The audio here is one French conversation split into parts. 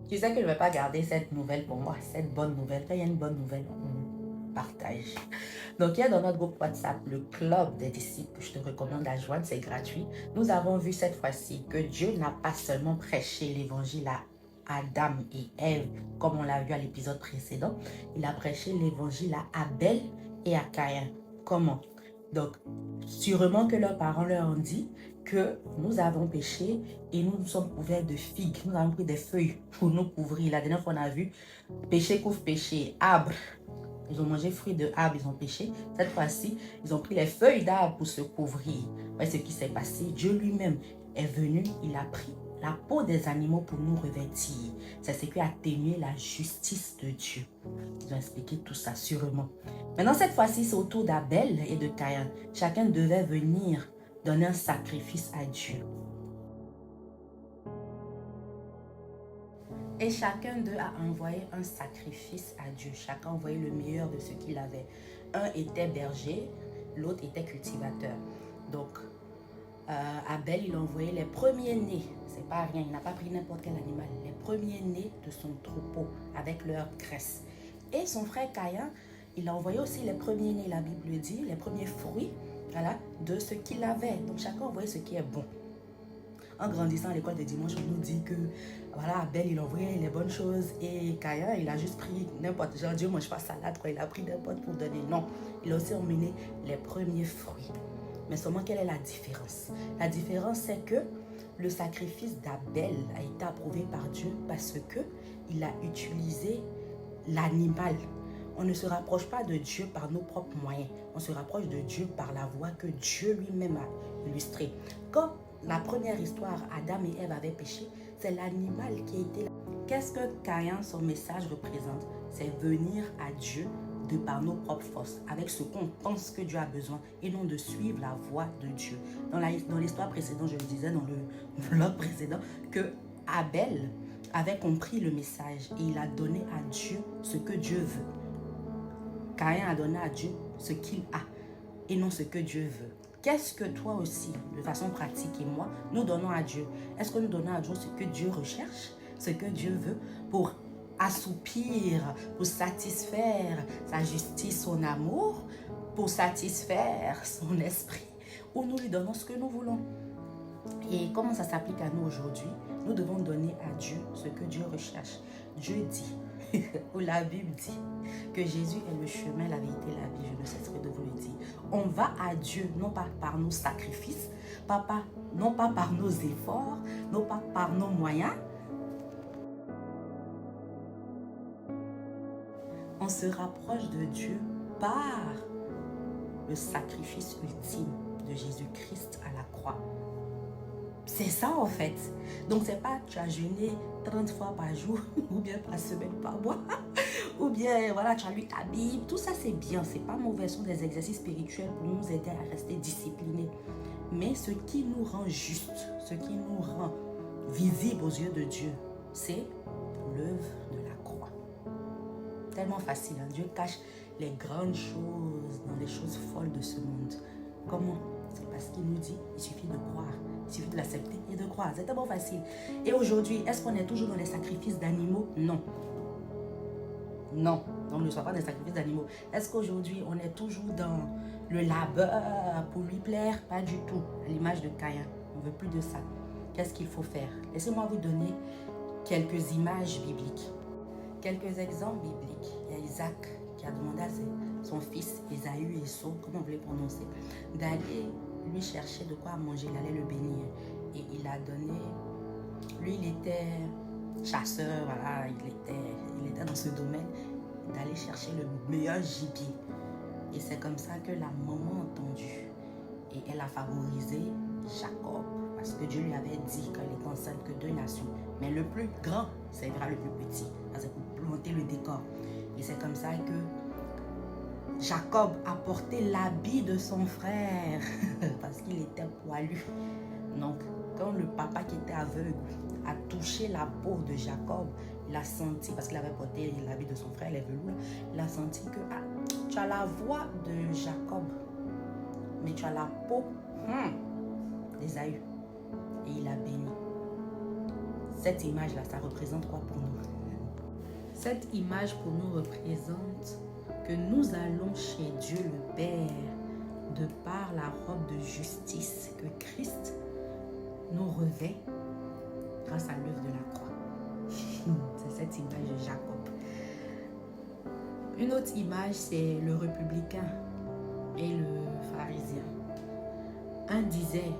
Tu sais que je ne vais pas garder cette nouvelle pour moi, cette bonne nouvelle. Quand il y a une bonne nouvelle, on partage. Donc, il y a dans notre groupe WhatsApp le club des disciples que je te recommande à joindre, c'est gratuit. Nous avons vu cette fois-ci que Dieu n'a pas seulement prêché l'évangile à Adam et Ève, comme on l'a vu à l'épisode précédent. Il a prêché l'évangile à Abel et à Caïn. Comment? Donc, sûrement que leurs parents leur ont dit que nous avons péché et nous nous sommes couverts de figues. Nous avons pris des feuilles pour nous couvrir. La dernière fois, on a vu péché couvre péché, arbre. Ils ont mangé fruit de arbre, ils ont péché. Cette fois-ci, ils ont pris les feuilles d'arbre pour se couvrir. Voyez ce qui s'est passé. Dieu lui-même est venu, il a pris la peau des animaux pour nous revêtir. C'est ce qui a atténué la justice de Dieu. Ils ont expliqué tout ça sûrement. Maintenant, cette fois-ci, c'est au tour d'Abel et de Caïn. Chacun devait venir donner un sacrifice à Dieu. Et chacun d'eux a envoyé un sacrifice à Dieu. Chacun envoyait le meilleur de ce qu'il avait. Un était berger, l'autre était cultivateur. Donc, Abel, il envoyait les premiers-nés. C'est pas rien, il n'a pas pris n'importe quel animal. Les premiers-nés de son troupeau avec leur graisse. Et son frère Caïn, il a envoyé aussi les premiers-nés, la Bible dit, les premiers fruits, voilà, de ce qu'il avait. Donc, chacun envoyait ce qui est bon. En grandissant à l'école de dimanche, on nous dit que voilà, Abel il envoyait les bonnes choses et Caïn il a juste pris n'importe, genre Dieu mange pas salade quoi, il a pris n'importe pour donner. Non, il a aussi emmené les premiers fruits. Mais seulement quelle est la différence? La différence c'est que le sacrifice d'Abel a été approuvé par Dieu parce que il a utilisé l'animal. On ne se rapproche pas de Dieu par nos propres moyens. On se rapproche de Dieu par la voie que Dieu lui-même a illustrée. Quand la première histoire, Adam et Ève avaient péché, c'est l'animal qui a été là. Qu'est-ce que Caïn, son message représente? C'est venir à Dieu de par nos propres forces, avec ce qu'on pense que Dieu a besoin, et non de suivre la voie de Dieu. Dans l'histoire précédente, je le disais dans le vlog précédent, que Abel avait compris le message et il a donné à Dieu ce que Dieu veut. Caïn a donné à Dieu ce qu'il a et non ce que Dieu veut. Qu'est-ce que toi aussi, de façon pratique et moi, nous donnons à Dieu? Est-ce que nous donnons à Dieu ce que Dieu recherche, ce que Dieu veut pour assoupir, pour satisfaire sa justice, son amour, pour satisfaire son esprit, ou nous lui donnons ce que nous voulons? Et comment ça s'applique à nous aujourd'hui? Nous devons donner à Dieu ce que Dieu recherche. Dieu dit, ou la Bible dit, que Jésus est le chemin, la vérité, la vie. Je ne cesserai de vous le dire. On va à Dieu, non pas par nos sacrifices, non pas par nos efforts, non pas par nos moyens. On se rapproche de Dieu par le sacrifice ultime de Jésus-Christ à la croix. C'est ça en fait. Donc c'est pas tu as jeûné 30 fois par jour ou bien par semaine, par mois ou bien voilà tu as lu ta Bible. Tout ça c'est bien, c'est pas mauvais, ce sont des exercices spirituels pour nous aider à rester disciplinés. Mais ce qui nous rend juste, ce qui nous rend visible aux yeux de Dieu, c'est l'œuvre de la croix. Tellement facile, hein? Dieu cache les grandes choses dans les choses folles de ce monde. Comment? C'est parce qu'il nous dit, il suffit de croire. Il suffit de l'accepter et de croire. C'est tellement facile. Et aujourd'hui, est-ce qu'on est toujours dans les sacrifices d'animaux? Non. Non, on ne soit pas dans les sacrifices d'animaux. Est-ce qu'aujourd'hui, on est toujours dans le labeur pour lui plaire? Pas du tout. À l'image de Caïn. On ne veut plus de ça. Qu'est-ce qu'il faut faire? Laissez-moi vous donner quelques images bibliques. Quelques exemples bibliques. Il y a Isaac qui a demandé à son fils Ésaü et Saul, comment vous voulez prononcer, d'aller lui chercher de quoi manger. Il allait le bénir. Et il a donné... Lui, il était chasseur, voilà, il était dans ce domaine, d'aller chercher le meilleur gibier. Et c'est comme ça que la maman a entendu. Et elle a favorisé Jacob. Parce que Dieu lui avait dit qu'elle était enceinte que 2 nations. Mais le plus grand servira le plus petit. C'est pour planter le décor. Et c'est comme ça que Jacob a porté l'habit de son frère. Parce qu'il était poilu. Donc, quand le papa qui était aveugle a touché la peau de Jacob, il a senti, parce qu'il avait porté l'habit de son frère, les velours, il a senti que tu as la voix de Jacob, mais tu as la peau d'Ésaü. Et il a béni. Cette image-là, ça représente quoi pour nous? Cette image pour nous représente que nous allons chez Dieu le Père de par la robe de justice que Christ nous revêt grâce à l'œuvre de la croix. C'est cette image de Jacob. Une autre image, c'est le républicain et le pharisien. Un disait,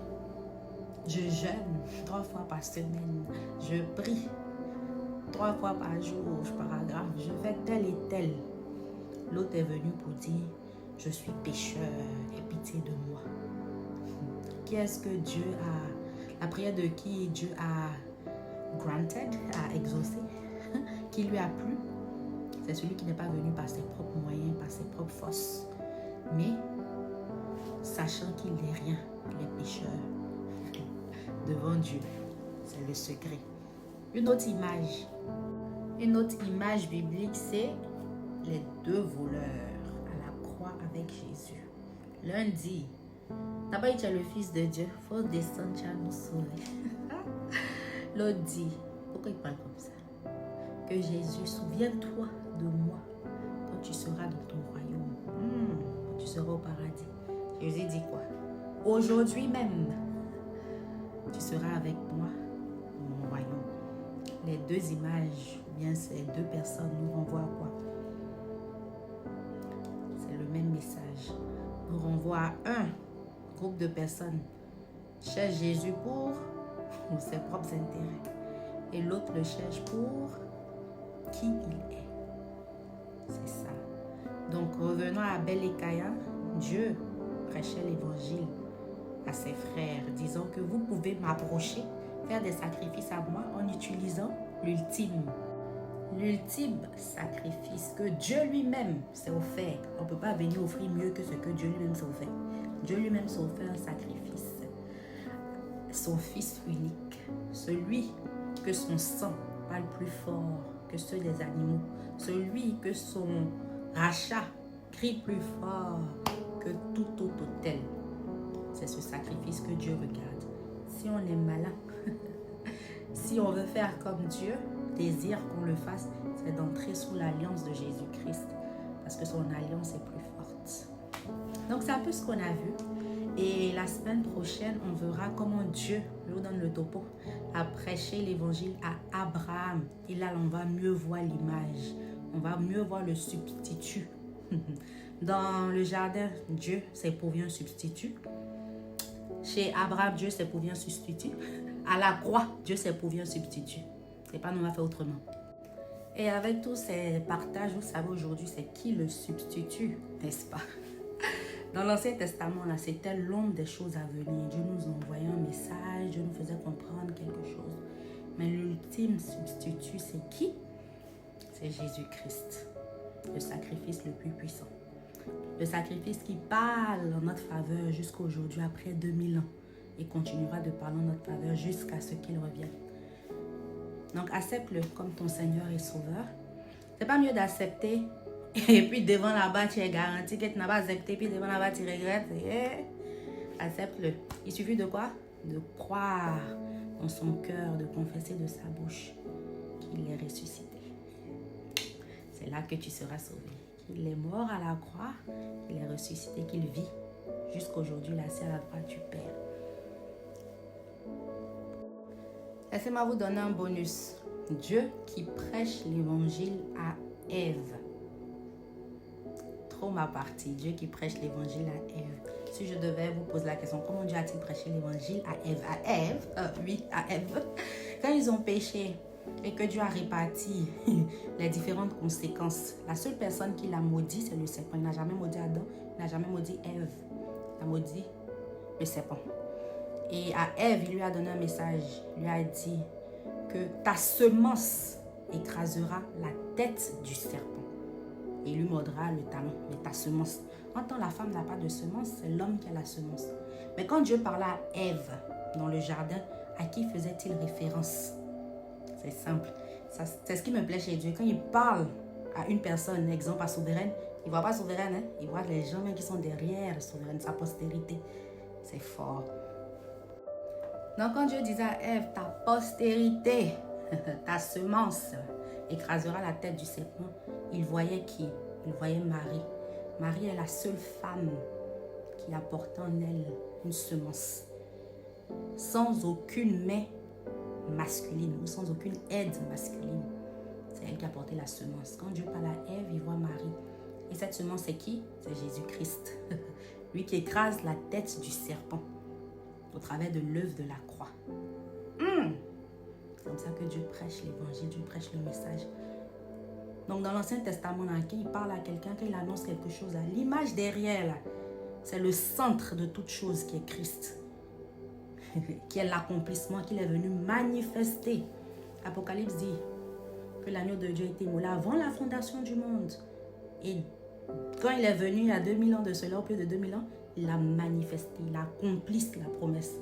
je jeûne 3 fois par semaine, je prie 3 fois par jour, je paragraphe, je fais tel et tel. L'autre est venu pour dire, je suis pécheur, aie pitié de moi. Qui est-ce que Dieu a, la prière de qui Dieu a granted, a exaucé, qui lui a plu? C'est celui qui n'est pas venu par ses propres moyens, par ses propres forces, mais sachant qu'il n'est rien, il est pécheur devant Dieu. C'est le secret. Une autre image biblique, c'est les 2 voleurs à la croix avec Jésus. L'un dit, d'abord tu es le Fils de Dieu, il faut descendre, tu vas nous sauver. L'autre dit, pourquoi il parle comme ça? Que Jésus, souviens-toi de moi quand tu seras dans ton royaume, quand tu seras au paradis. Jésus dit quoi? Aujourd'hui même, tu seras avec moi dans mon royaume. Les 2 images, bien ces 2 personnes nous renvoient à quoi? C'est le même message. Nous renvoie à un groupe de personnes cherche Jésus pour ses propres intérêts et l'autre le cherche pour qui il est. C'est ça. Donc revenons à Abel et Caïn. Dieu prêchait l'évangile à ses frères, disant que vous pouvez m'approcher, faire des sacrifices à moi en utilisant l'ultime sacrifice que Dieu lui-même s'est offert. On ne peut pas venir offrir mieux que ce que Dieu lui-même s'est offert. Dieu lui-même s'est offert un sacrifice. Son Fils unique, celui que son sang parle plus fort que ceux des animaux, celui que son rachat crie plus fort que tout autre autel. C'est ce sacrifice que Dieu regarde. Si on est malin, si on veut faire comme Dieu désire qu'on le fasse, c'est d'entrer sous l'alliance de Jésus-Christ, parce que son alliance est plus forte. Donc c'est un peu ce qu'on a vu. Et la semaine prochaine, on verra comment Dieu, je vous donne le topo, a prêché l'évangile à Abraham. Et là, on va mieux voir l'image. On va mieux voir le substitut. Dans le jardin, Dieu s'est pourvu un substitut. Chez Abraham, Dieu s'est pourvu un substitut. À la croix, Dieu s'est pourvu un substitut. C'est pas nous, on va faire autrement. Et avec tous ces partages, vous savez aujourd'hui, c'est qui le substitut, n'est-ce pas? Dans l'Ancien Testament, là, c'était l'ombre des choses à venir. Dieu nous envoyait un message, Dieu nous faisait comprendre quelque chose. Mais l'ultime substitut, c'est qui? C'est Jésus-Christ, le sacrifice le plus puissant. Le sacrifice qui parle en notre faveur jusqu'à aujourd'hui, après 2000 ans, et continuera de parler en notre faveur jusqu'à ce qu'il revienne. Donc, accepte-le comme ton Seigneur et Sauveur. C'est pas mieux d'accepter et puis devant là-bas, tu es garanti que tu n'as pas accepté, puis devant là-bas, tu regrettes. Accepte-le. Il suffit de quoi? De croire dans son cœur, de confesser de sa bouche qu'il est ressuscité. C'est là que tu seras sauvé. Qu'il est mort à la croix, qu'il est ressuscité, qu'il vit jusqu'aujourd'hui, là, c'est à la croix du Père. Laissez-moi vous donner un bonus. Dieu qui prêche l'évangile à Ève. Trop ma partie. Dieu qui prêche l'évangile à Ève. Si je devais vous poser la question, comment Dieu a-t-il prêché l'évangile à Ève? À Ève. Quand ils ont péché et que Dieu a réparti les différentes conséquences, la seule personne qui l'a maudit, c'est le serpent. Il n'a jamais maudit Adam, il n'a jamais maudit Ève. Il a maudit le serpent. Et à Ève, il lui a donné un message. Il lui a dit que ta semence écrasera la tête du serpent. Et il lui mordra le talon. Mais ta semence. En tant que la femme n'a pas de semence, c'est l'homme qui a la semence. Mais quand Dieu parlait à Ève dans le jardin, à qui faisait-il référence? C'est simple. C'est ce qui me plaît chez Dieu. Quand il parle à une personne, exemple à souveraine, il ne voit pas souveraine, hein? Il voit les gens qui sont derrière souveraine, sa postérité. C'est fort. Donc quand Dieu disait à Ève, ta postérité ta semence écrasera la tête du serpent. Il voyait qui? Il voyait Marie. Marie est la seule femme qui a porté en elle une semence, sans aucune main masculine ou sans aucune aide masculine. C'est elle qui a porté la semence. Quand Dieu parle à Ève, il voit Marie. Et cette semence, c'est qui? C'est Jésus-Christ. Lui qui écrase la tête du serpent au travers de l'œuvre de la croix. C'est comme ça que Dieu prêche l'évangile, Dieu prêche le message. Donc dans l'Ancien Testament, quand il parle à quelqu'un, quand il annonce quelque chose, l'image derrière, là, c'est le centre de toute chose qui est Christ, qui est l'accomplissement qu'il est venu manifester. Apocalypse dit que l'agneau de Dieu a été immolé avant la fondation du monde. Et quand il est venu il y a 2000 ans de cela, au plus de 2000 ans, il a manifesté, il a accompli la promesse.